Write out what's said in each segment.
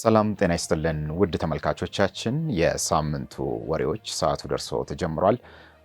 ሰላም ጤና ይስጥልን ውድ ተመልካቾቻችን፣ የሳምንቱ ወሬዎች ሰዓቱ ደርሶ ተጀምሯል።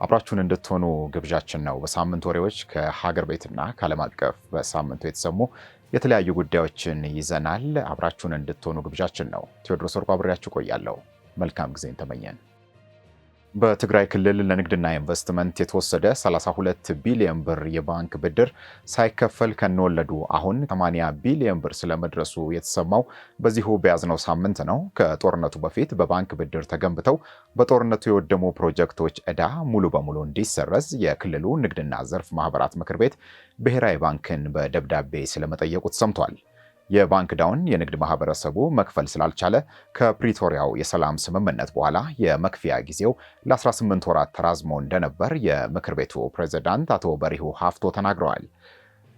አብራችሁን እንድትሆኑ ግብዣችን ነው። በሳምንቱ ወሬዎች ከሀገር ቤትና ከዓለም አቀፍ በሳምንቱ የተሰሙ የተለያዩ ጉዳዮችን ይዘናል። አብራችሁን እንድትሆኑ ግብዣችን ነው። ቴዎድሮስ ወርቁ አብሬያችሁ ቆያለሁ። መልካም ጊዜን ተመኘን። በትግራይ ክልል ለንግድና ኢንቨስትመንት የተወሰደ 32 ቢሊዮን ብር የባንክ ብድር ሳይከፈል ከነወለዱ አሁን 80 ቢሊዮን ብር ስለመድረሱ የተሰማው በዚሁ በያዝነው ሳምንት ነው። ከጦርነቱ በፊት በባንክ ብድር ተገንብተው በጦርነቱ የወደሙ ፕሮጀክቶች ዕዳ ሙሉ በሙሉ እንዲሰረዝ የክልሉ ንግድና ዘርፍ ማህበራት ምክር ቤት ብሔራዊ ባንክን በደብዳቤ ስለመጠየቁ ተሰምቷል። የባንክ ዕዳውን የንግድ ማህበረሰቡ መክፈል ስላልቻለ ከፕሪቶሪያው የሰላም ስምምነት በኋላ የመክፈያ ጊዜው ለ18 ወራት ተራዝሞ እንደነበር የምክር ቤቱ ፕሬዝዳንት አቶ በሪሁ ሀፍቶ ተናግረዋል።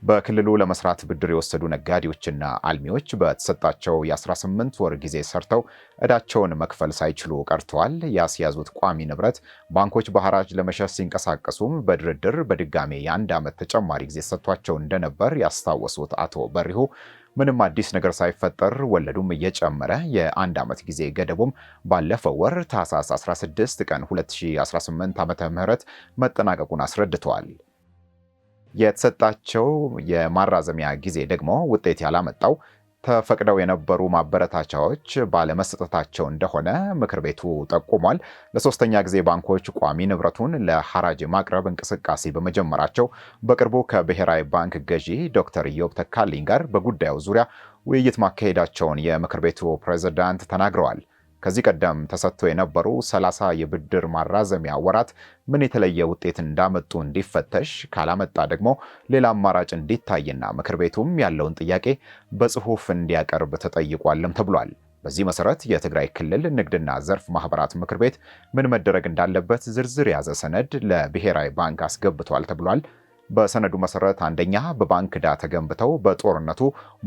በክልሉ ለመስራት ብድር የወሰዱ ነጋዴዎችና አልሚዎች በተሰጣቸው የ18 ወር ጊዜ ሰርተው ዕዳቸውን መክፈል ሳይችሉ ቀርተዋል። ያስያዙት ቋሚ ንብረት ባንኮች በሐራጅ ለመሸጥ ሲንቀሳቀሱም በድርድር በድጋሜ የ1 ዓመት ተጨማሪ ጊዜ ሰጥቷቸው እንደነበር ያስታወሱት አቶ በሪሁ ምንም አዲስ ነገር ሳይፈጠር ወለዱም እየጨመረ የ1 ዓመት ጊዜ ገደቡም ባለፈው ወር ታህሳስ 16 ቀን 2018 ዓ.ም መጠናቀቁን አስረድተዋል። የተሰጣቸው የማራዘሚያ ጊዜ ደግሞ ውጤት ያላመጣው ተፈቅደው የነበሩ ማበረታቻዎች ባለመሰጠታቸው እንደሆነ ምክር ቤቱ ጠቁሟል። ለሶስተኛ ጊዜ ባንኮች ቋሚ ንብረቱን ለሐራጅ ማቅረብ እንቅስቃሴ በመጀመራቸው በቅርቡ ከብሔራዊ ባንክ ገዢ ዶክተር ኢዮብ ተካልኝ ጋር በጉዳዩ ዙሪያ ውይይት ማካሄዳቸውን የምክር ቤቱ ፕሬዝዳንት ተናግረዋል። ከዚህ ቀደም ተሰጥቶ የነበሩ 30 የብድር ማራዘሚያ ወራት ምን የተለየ ውጤት እንዳመጡ እንዲፈተሽ፣ ካላመጣ ደግሞ ሌላ አማራጭ እንዲታይና ምክር ቤቱም ያለውን ጥያቄ በጽሁፍ እንዲያቀርብ ተጠይቋልም ተብሏል። በዚህ መሰረት የትግራይ ክልል ንግድና ዘርፍ ማህበራት ምክር ቤት ምን መደረግ እንዳለበት ዝርዝር የያዘ ሰነድ ለብሔራዊ ባንክ አስገብቷል ተብሏል። በሰነዱ መሰረት አንደኛ፣ በባንክ ዕዳ ተገንብተው በጦርነቱ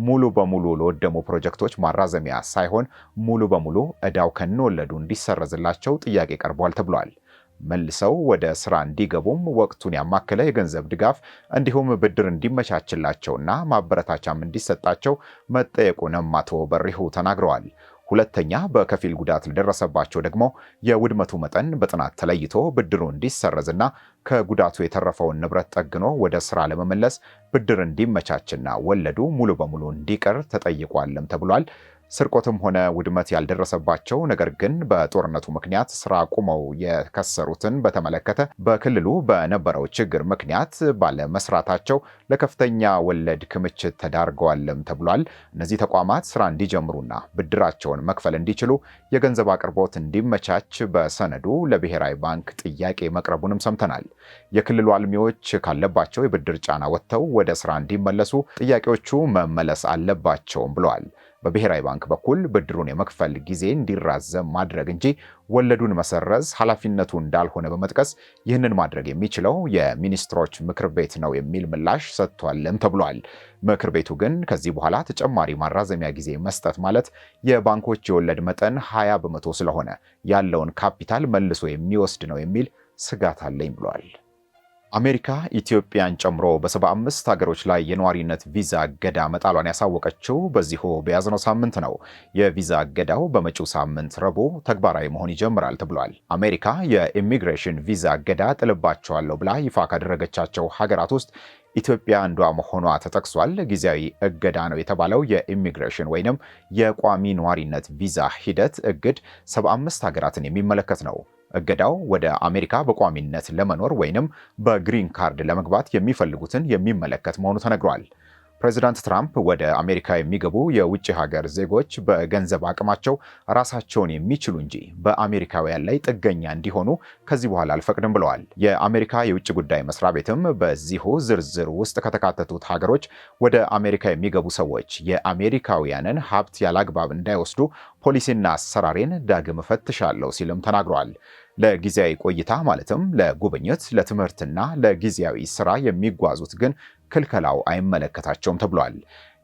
ሙሉ በሙሉ ለወደሙ ፕሮጀክቶች ማራዘሚያ ሳይሆን ሙሉ በሙሉ ዕዳው ከነወለዱ እንዲሰረዝላቸው ጥያቄ ቀርቧል ተብሏል። መልሰው ወደ ስራ እንዲገቡም ወቅቱን ያማከለ የገንዘብ ድጋፍ እንዲሁም ብድር እንዲመቻችላቸውና ማበረታቻም እንዲሰጣቸው መጠየቁንም አቶ በሪሁ ተናግረዋል። ሁለተኛ፣ በከፊል ጉዳት ለደረሰባቸው ደግሞ የውድመቱ መጠን በጥናት ተለይቶ ብድሩ እንዲሰረዝና ከጉዳቱ የተረፈውን ንብረት ጠግኖ ወደ ስራ ለመመለስ ብድር እንዲመቻችና ወለዱ ሙሉ በሙሉ እንዲቀር ተጠይቋልም ተብሏል። ስርቆትም ሆነ ውድመት ያልደረሰባቸው ነገር ግን በጦርነቱ ምክንያት ስራ አቁመው የከሰሩትን በተመለከተ በክልሉ በነበረው ችግር ምክንያት ባለመስራታቸው ለከፍተኛ ወለድ ክምችት ተዳርገዋልም ተብሏል። እነዚህ ተቋማት ስራ እንዲጀምሩና ብድራቸውን መክፈል እንዲችሉ የገንዘብ አቅርቦት እንዲመቻች በሰነዱ ለብሔራዊ ባንክ ጥያቄ መቅረቡንም ሰምተናል። የክልሉ አልሚዎች ካለባቸው የብድር ጫና ወጥተው ወደ ስራ እንዲመለሱ ጥያቄዎቹ መመለስ አለባቸውም ብለዋል። በብሔራዊ ባንክ በኩል ብድሩን የመክፈል ጊዜ እንዲራዘም ማድረግ እንጂ ወለዱን መሰረዝ ኃላፊነቱ እንዳልሆነ በመጥቀስ ይህንን ማድረግ የሚችለው የሚኒስትሮች ምክር ቤት ነው የሚል ምላሽ ሰጥቷልም ተብሏል። ምክር ቤቱ ግን ከዚህ በኋላ ተጨማሪ ማራዘሚያ ጊዜ መስጠት ማለት የባንኮች የወለድ መጠን 20 በመቶ ስለሆነ ያለውን ካፒታል መልሶ የሚወስድ ነው የሚል ስጋት አለኝ ብሏል። አሜሪካ ኢትዮጵያን ጨምሮ በ75 ሀገሮች ላይ የነዋሪነት ቪዛ እገዳ መጣሏን ያሳወቀችው በዚሁ በያዝነው ሳምንት ነው። የቪዛ እገዳው በመጪው ሳምንት ረቡዕ ተግባራዊ መሆን ይጀምራል ተብሏል። አሜሪካ የኢሚግሬሽን ቪዛ እገዳ ጥልባቸዋለሁ ብላ ይፋ ካደረገቻቸው ሀገራት ውስጥ ኢትዮጵያ አንዷ መሆኗ ተጠቅሷል። ጊዜያዊ እገዳ ነው የተባለው የኢሚግሬሽን ወይንም የቋሚ ነዋሪነት ቪዛ ሂደት እግድ 75 ሀገራትን የሚመለከት ነው። እገዳው ወደ አሜሪካ በቋሚነት ለመኖር ወይንም በግሪን ካርድ ለመግባት የሚፈልጉትን የሚመለከት መሆኑ ተነግሯል። ፕሬዚዳንት ትራምፕ ወደ አሜሪካ የሚገቡ የውጭ ሀገር ዜጎች በገንዘብ አቅማቸው ራሳቸውን የሚችሉ እንጂ በአሜሪካውያን ላይ ጥገኛ እንዲሆኑ ከዚህ በኋላ አልፈቅድም ብለዋል። የአሜሪካ የውጭ ጉዳይ መስሪያ ቤትም በዚሁ ዝርዝር ውስጥ ከተካተቱት ሀገሮች ወደ አሜሪካ የሚገቡ ሰዎች የአሜሪካውያንን ሀብት ያላግባብ እንዳይወስዱ ፖሊሲና አሰራሬን ዳግም እፈትሻለሁ ሲልም ተናግሯል። ለጊዜያዊ ቆይታ ማለትም ለጉብኝት፣ ለትምህርትና ለጊዜያዊ ስራ የሚጓዙት ግን ክልከላው አይመለከታቸውም ተብሏል።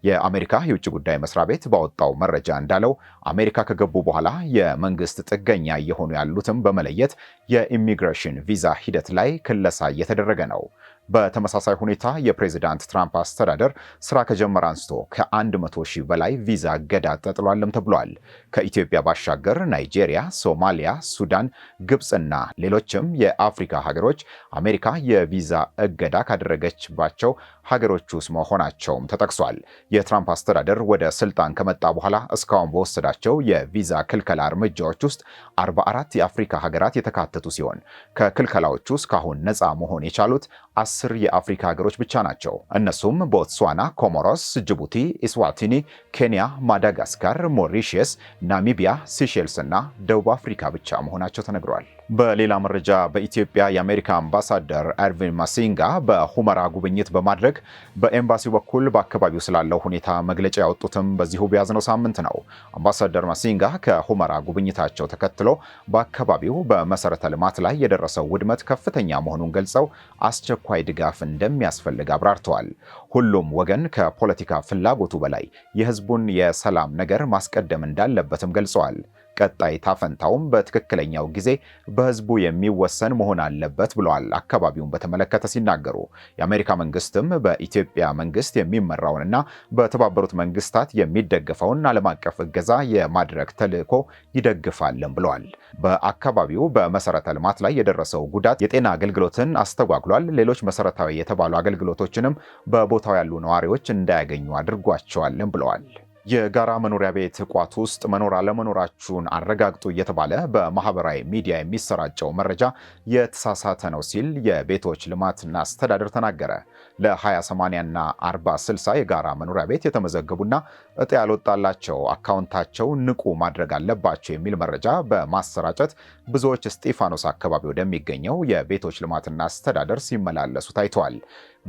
የአሜሪካ የውጭ ጉዳይ መስሪያ ቤት ባወጣው መረጃ እንዳለው አሜሪካ ከገቡ በኋላ የመንግስት ጥገኛ እየሆኑ ያሉትም በመለየት የኢሚግሬሽን ቪዛ ሂደት ላይ ክለሳ እየተደረገ ነው። በተመሳሳይ ሁኔታ የፕሬዚዳንት ትራምፕ አስተዳደር ስራ ከጀመረ አንስቶ ከ100 ሺህ በላይ ቪዛ እገዳ ተጥሏልም ተብሏል። ከኢትዮጵያ ባሻገር ናይጄሪያ፣ ሶማሊያ፣ ሱዳን፣ ግብፅና ሌሎችም የአፍሪካ ሀገሮች አሜሪካ የቪዛ እገዳ ካደረገችባቸው ሀገሮች ውስጥ መሆናቸውም ተጠቅሷል። የትራምፕ አስተዳደር ወደ ስልጣን ከመጣ በኋላ እስካሁን በወሰዳቸው የቪዛ ክልከላ እርምጃዎች ውስጥ 44 የአፍሪካ ሀገራት የተካተቱ ሲሆን ከክልከላዎቹ እስካሁን ነፃ መሆን የቻሉት 10 የአፍሪካ ሀገሮች ብቻ ናቸው። እነሱም ቦትስዋና፣ ኮሞሮስ፣ ጅቡቲ፣ ኢስዋቲኒ፣ ኬንያ፣ ማዳጋስካር፣ ሞሪሺየስ፣ ናሚቢያ፣ ሲሼልስ እና ደቡብ አፍሪካ ብቻ መሆናቸው ተነግሯል። በሌላ መረጃ በኢትዮጵያ የአሜሪካ አምባሳደር ኤርቪን ማሲንጋ በሁመራ ጉብኝት በማድረግ በኤምባሲው በኩል በአካባቢው ስላለው ሁኔታ መግለጫ ያወጡትም በዚሁ በያዝነው ሳምንት ነው። አምባሳደር ማሲንጋ ከሁመራ ጉብኝታቸው ተከትሎ በአካባቢው በመሰረተ ልማት ላይ የደረሰው ውድመት ከፍተኛ መሆኑን ገልጸው አስቸኳይ ድጋፍ እንደሚያስፈልግ አብራርተዋል። ሁሉም ወገን ከፖለቲካ ፍላጎቱ በላይ የሕዝቡን የሰላም ነገር ማስቀደም እንዳለበትም ገልጸዋል። ቀጣይ ታፈንታውም በትክክለኛው ጊዜ በህዝቡ የሚወሰን መሆን አለበት ብለዋል። አካባቢውን በተመለከተ ሲናገሩ የአሜሪካ መንግስትም በኢትዮጵያ መንግስት የሚመራውንና በተባበሩት መንግስታት የሚደገፈውን ዓለም አቀፍ እገዛ የማድረግ ተልዕኮ ይደግፋልን ብለዋል። በአካባቢው በመሰረተ ልማት ላይ የደረሰው ጉዳት የጤና አገልግሎትን አስተጓጉሏል። ሌሎች መሰረታዊ የተባሉ አገልግሎቶችንም በቦታው ያሉ ነዋሪዎች እንዳያገኙ አድርጓቸዋልን ብለዋል። የጋራ መኖሪያ ቤት ቋት ውስጥ መኖር አለመኖራችሁን አረጋግጡ እየተባለ በማህበራዊ ሚዲያ የሚሰራጨው መረጃ የተሳሳተ ነው ሲል የቤቶች ልማትና አስተዳደር ተናገረ። ለ20/80 እና 40/60 የጋራ መኖሪያ ቤት የተመዘገቡና እጣ ያልወጣላቸው አካውንታቸው ንቁ ማድረግ አለባቸው የሚል መረጃ በማሰራጨት ብዙዎች እስጢፋኖስ አካባቢ ወደሚገኘው የቤቶች ልማትና አስተዳደር ሲመላለሱ ታይተዋል።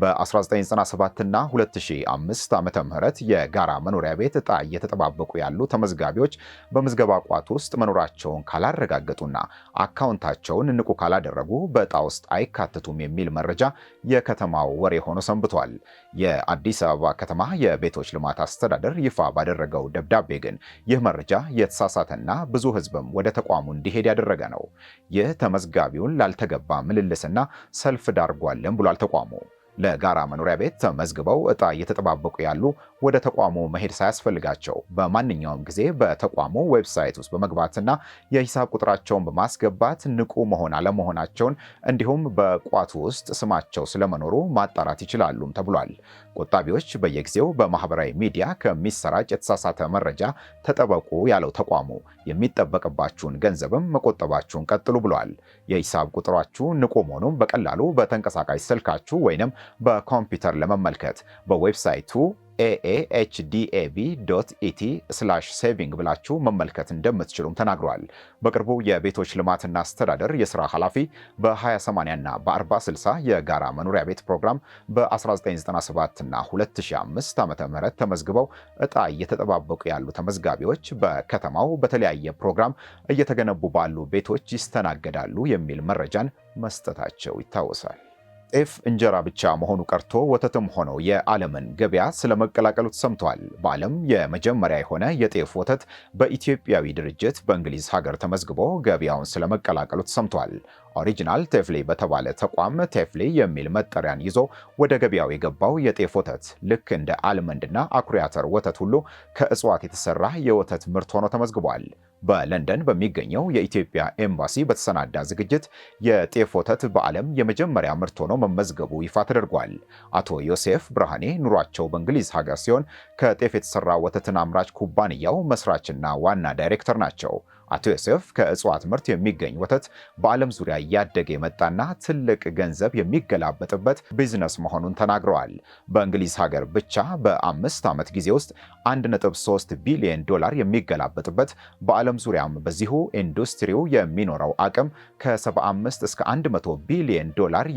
በ1997 እና 2005 ዓመተ ምህረት የጋራ መኖሪያ ቤት እጣ እየተጠባበቁ ያሉ ተመዝጋቢዎች በምዝገባ ቋት ውስጥ መኖራቸውን ካላረጋገጡና አካውንታቸውን ንቁ ካላደረጉ በእጣ ውስጥ አይካተቱም የሚል መረጃ የከተማው ወሬ ሆኖ ሰንብቷል። የአዲስ አበባ ከተማ የቤቶች ልማት አስተዳደር ይፋ ባደረገው ደብዳቤ ግን ይህ መረጃ የተሳሳተና ብዙ ሕዝብም ወደ ተቋሙ እንዲሄድ ያደረገ ነው። ይህ ተመዝጋቢውን ላልተገባ ምልልስና ሰልፍ ዳርጓልን ብሏል ተቋሙ። ለጋራ መኖሪያ ቤት ተመዝግበው እጣ እየተጠባበቁ ያሉ ወደ ተቋሙ መሄድ ሳያስፈልጋቸው በማንኛውም ጊዜ በተቋሙ ዌብሳይት ውስጥ በመግባትና የሂሳብ ቁጥራቸውን በማስገባት ንቁ መሆን አለመሆናቸውን እንዲሁም በቋቱ ውስጥ ስማቸው ስለመኖሩ ማጣራት ይችላሉም ተብሏል። ቆጣቢዎች በየጊዜው በማህበራዊ ሚዲያ ከሚሰራጭ የተሳሳተ መረጃ ተጠበቁ ያለው ተቋሙ የሚጠበቅባችሁን ገንዘብም መቆጠባችሁን ቀጥሉ ብሏል። የሂሳብ ቁጥራችሁ ንቁ መሆኑን በቀላሉ በተንቀሳቃሽ ስልካችሁ ወይንም በኮምፒውተር ለመመልከት በዌብሳይቱ aahdav.et/saving ብላችሁ መመልከት እንደምትችሉም ተናግሯል። በቅርቡ የቤቶች ልማትና አስተዳደር የሥራ ኃላፊ በ20/80 እና በ40/60 የጋራ መኖሪያ ቤት ፕሮግራም በ1997 እና 2005 ዓ.ም ተመዝግበው ዕጣ እየተጠባበቁ ያሉ ተመዝጋቢዎች በከተማው በተለያየ ፕሮግራም እየተገነቡ ባሉ ቤቶች ይስተናገዳሉ የሚል መረጃን መስጠታቸው ይታወሳል። ጤፍ እንጀራ ብቻ መሆኑ ቀርቶ ወተትም ሆነው የዓለምን ገበያ ስለመቀላቀሉ ተሰምቷል። በዓለም የመጀመሪያ የሆነ የጤፍ ወተት በኢትዮጵያዊ ድርጅት በእንግሊዝ ሀገር ተመዝግቦ ገበያውን ስለመቀላቀሉ ተሰምቷል። ኦሪጂናል ቴፍሌ በተባለ ተቋም ቴፍሌ የሚል መጠሪያን ይዞ ወደ ገበያው የገባው የጤፍ ወተት ልክ እንደ አልመንድና አኩሪ አተር ወተት ሁሉ ከእጽዋት የተሰራ የወተት ምርት ሆኖ ተመዝግቧል። በለንደን በሚገኘው የኢትዮጵያ ኤምባሲ በተሰናዳ ዝግጅት የጤፍ ወተት በዓለም የመጀመሪያ ምርት ሆኖ መመዝገቡ ይፋ ተደርጓል። አቶ ዮሴፍ ብርሃኔ ኑሯቸው በእንግሊዝ ሀገር ሲሆን ከጤፍ የተሰራ ወተትን አምራች ኩባንያው መስራችና ዋና ዳይሬክተር ናቸው። አቶ ዮሴፍ ከእጽዋት ምርት የሚገኝ ወተት በዓለም ዙሪያ እያደገ የመጣና ትልቅ ገንዘብ የሚገላበጥበት ቢዝነስ መሆኑን ተናግረዋል። በእንግሊዝ ሀገር ብቻ በ5 ዓመት ጊዜ ውስጥ $1.3 ቢሊዮን የሚገላበጥበት በዓለም ዙሪያም በዚሁ ኢንዱስትሪው የሚኖረው አቅም ከ75 እስከ $100 ቢሊዮን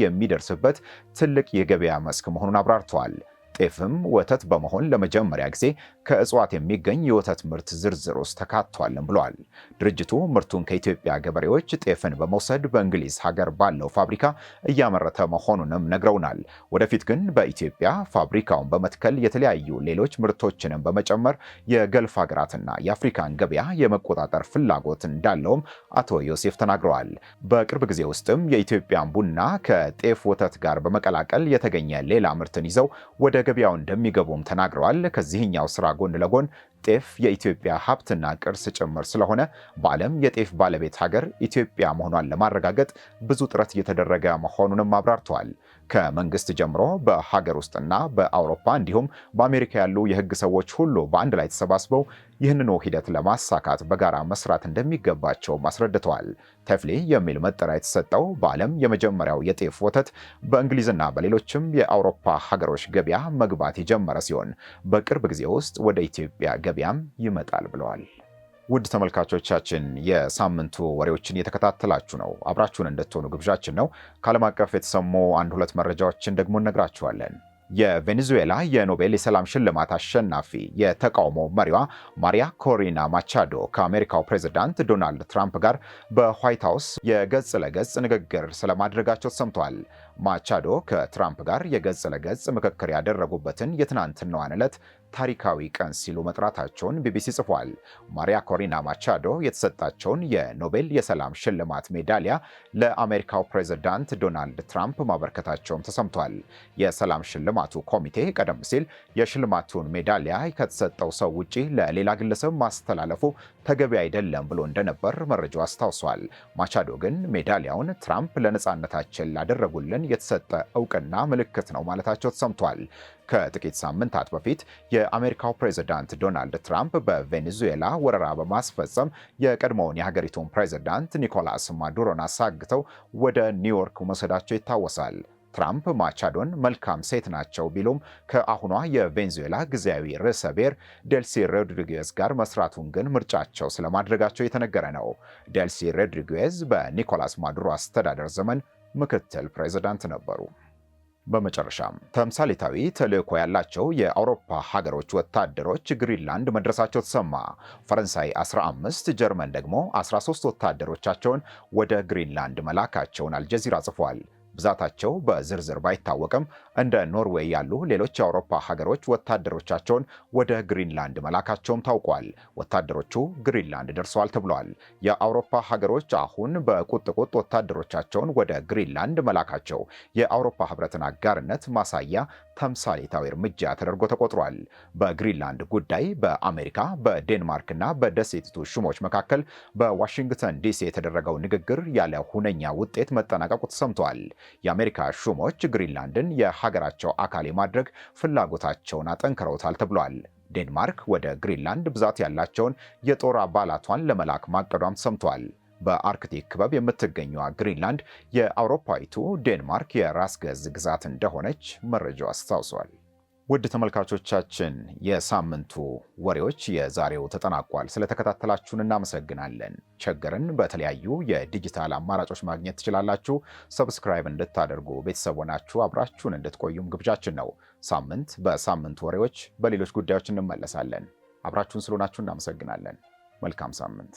የሚደርስበት ትልቅ የገበያ መስክ መሆኑን አብራርተዋል። ጤፍም ወተት በመሆን ለመጀመሪያ ጊዜ ከእጽዋት የሚገኝ የወተት ምርት ዝርዝር ውስጥ ተካቷልም ብሏል። ድርጅቱ ምርቱን ከኢትዮጵያ ገበሬዎች ጤፍን በመውሰድ በእንግሊዝ ሀገር ባለው ፋብሪካ እያመረተ መሆኑንም ነግረውናል። ወደፊት ግን በኢትዮጵያ ፋብሪካውን በመትከል የተለያዩ ሌሎች ምርቶችንም በመጨመር የገልፍ ሀገራትና የአፍሪካን ገበያ የመቆጣጠር ፍላጎት እንዳለውም አቶ ዮሴፍ ተናግረዋል። በቅርብ ጊዜ ውስጥም የኢትዮጵያን ቡና ከጤፍ ወተት ጋር በመቀላቀል የተገኘ ሌላ ምርትን ይዘው ወደ ገበያው እንደሚገቡም ተናግረዋል። ከዚህኛው ስራ ጎን ለጎን ጤፍ የኢትዮጵያ ሀብትና ቅርስ ጭምር ስለሆነ በዓለም የጤፍ ባለቤት ሀገር ኢትዮጵያ መሆኗን ለማረጋገጥ ብዙ ጥረት እየተደረገ መሆኑንም አብራርተዋል። ከመንግስት ጀምሮ በሀገር ውስጥና በአውሮፓ እንዲሁም በአሜሪካ ያሉ የህግ ሰዎች ሁሉ በአንድ ላይ ተሰባስበው ይህንኑ ሂደት ለማሳካት በጋራ መስራት እንደሚገባቸው አስረድተዋል። ተፍሌ የሚል መጠሪያ የተሰጠው በዓለም የመጀመሪያው የጤፍ ወተት በእንግሊዝና በሌሎችም የአውሮፓ ሀገሮች ገበያ መግባት የጀመረ ሲሆን በቅርብ ጊዜ ውስጥ ወደ ኢትዮጵያ ገበያም ይመጣል ብለዋል። ውድ ተመልካቾቻችን የሳምንቱ ወሬዎችን እየተከታተላችሁ ነው። አብራችሁን እንድትሆኑ ግብዣችን ነው። ከዓለም አቀፍ የተሰሙ አንድ ሁለት መረጃዎችን ደግሞ እነግራችኋለን። የቬኔዙዌላ የኖቤል የሰላም ሽልማት አሸናፊ የተቃውሞ መሪዋ ማሪያ ኮሪና ማቻዶ ከአሜሪካው ፕሬዝዳንት ዶናልድ ትራምፕ ጋር በዋይት ሃውስ የገጽ ለገጽ ንግግር ስለማድረጋቸው ተሰምቷል። ማቻዶ ከትራምፕ ጋር የገጽ ለገጽ ምክክር ያደረጉበትን የትናንትናዋን ዕለት ታሪካዊ ቀን ሲሉ መጥራታቸውን ቢቢሲ ጽፏል። ማሪያ ኮሪና ማቻዶ የተሰጣቸውን የኖቤል የሰላም ሽልማት ሜዳሊያ ለአሜሪካው ፕሬዝዳንት ዶናልድ ትራምፕ ማበርከታቸውም ተሰምቷል። የሰላም ሽልማቱ ኮሚቴ ቀደም ሲል የሽልማቱን ሜዳሊያ ከተሰጠው ሰው ውጪ ለሌላ ግለሰብ ማስተላለፉ ተገቢ አይደለም ብሎ እንደነበር መረጃው አስታውሷል። ማቻዶ ግን ሜዳሊያውን ትራምፕ ለነጻነታችን ላደረጉልን የተሰጠ እውቅና ምልክት ነው ማለታቸው ተሰምቷል። ከጥቂት ሳምንታት በፊት የአሜሪካው ፕሬዝዳንት ዶናልድ ትራምፕ በቬኔዙዌላ ወረራ በማስፈጸም የቀድሞውን የሀገሪቱን ፕሬዝዳንት ኒኮላስ ማዱሮን አሳግተው ወደ ኒውዮርክ መውሰዳቸው ይታወሳል። ትራምፕ ማቻዶን መልካም ሴት ናቸው ቢሉም ከአሁኗ የቬኔዙዌላ ጊዜያዊ ርዕሰ ብሔር ዴልሲ ሮድሪጌዝ ጋር መስራቱን ግን ምርጫቸው ስለማድረጋቸው የተነገረ ነው። ዴልሲ ሮድሪጌዝ በኒኮላስ ማዱሮ አስተዳደር ዘመን ምክትል ፕሬዝዳንት ነበሩ። በመጨረሻም ተምሳሌታዊ ተልዕኮ ያላቸው የአውሮፓ ሀገሮች ወታደሮች ግሪንላንድ መድረሳቸው ተሰማ። ፈረንሳይ 15፣ ጀርመን ደግሞ 13 ወታደሮቻቸውን ወደ ግሪንላንድ መላካቸውን አልጀዚራ ጽፏል። ብዛታቸው በዝርዝር ባይታወቅም እንደ ኖርዌይ ያሉ ሌሎች የአውሮፓ ሀገሮች ወታደሮቻቸውን ወደ ግሪንላንድ መላካቸውም ታውቋል። ወታደሮቹ ግሪንላንድ ደርሰዋል ተብሏል። የአውሮፓ ሀገሮች አሁን በቁጥቁጥ ወታደሮቻቸውን ወደ ግሪንላንድ መላካቸው የአውሮፓ ሕብረትን አጋርነት ማሳያ ተምሳሌታዊ እርምጃ ተደርጎ ተቆጥሯል። በግሪንላንድ ጉዳይ በአሜሪካ በዴንማርክና በደሴቲቱ ሹሞች መካከል በዋሽንግተን ዲሲ የተደረገው ንግግር ያለ ሁነኛ ውጤት መጠናቀቁ ተሰምቷል። የአሜሪካ ሹሞች ግሪንላንድን የሀገራቸው አካል የማድረግ ፍላጎታቸውን አጠንክረውታል ተብሏል። ዴንማርክ ወደ ግሪንላንድ ብዛት ያላቸውን የጦር አባላቷን ለመላክ ማቀዷም ተሰምቷል። በአርክቲክ ክበብ የምትገኘዋ ግሪንላንድ የአውሮፓዊቱ ዴንማርክ የራስ ገዝ ግዛት እንደሆነች መረጃው አስታውሷል። ውድ ተመልካቾቻችን የሳምንቱ ወሬዎች የዛሬው ተጠናቋል። ስለተከታተላችሁን እናመሰግናለን። ቸገርን በተለያዩ የዲጂታል አማራጮች ማግኘት ትችላላችሁ። ሰብስክራይብ እንድታደርጉ ቤተሰብ ሆናችሁ አብራችሁን እንድትቆዩም ግብዣችን ነው። ሳምንት በሳምንት ወሬዎች በሌሎች ጉዳዮች እንመለሳለን። አብራችሁን ስለሆናችሁ እናመሰግናለን። መልካም ሳምንት።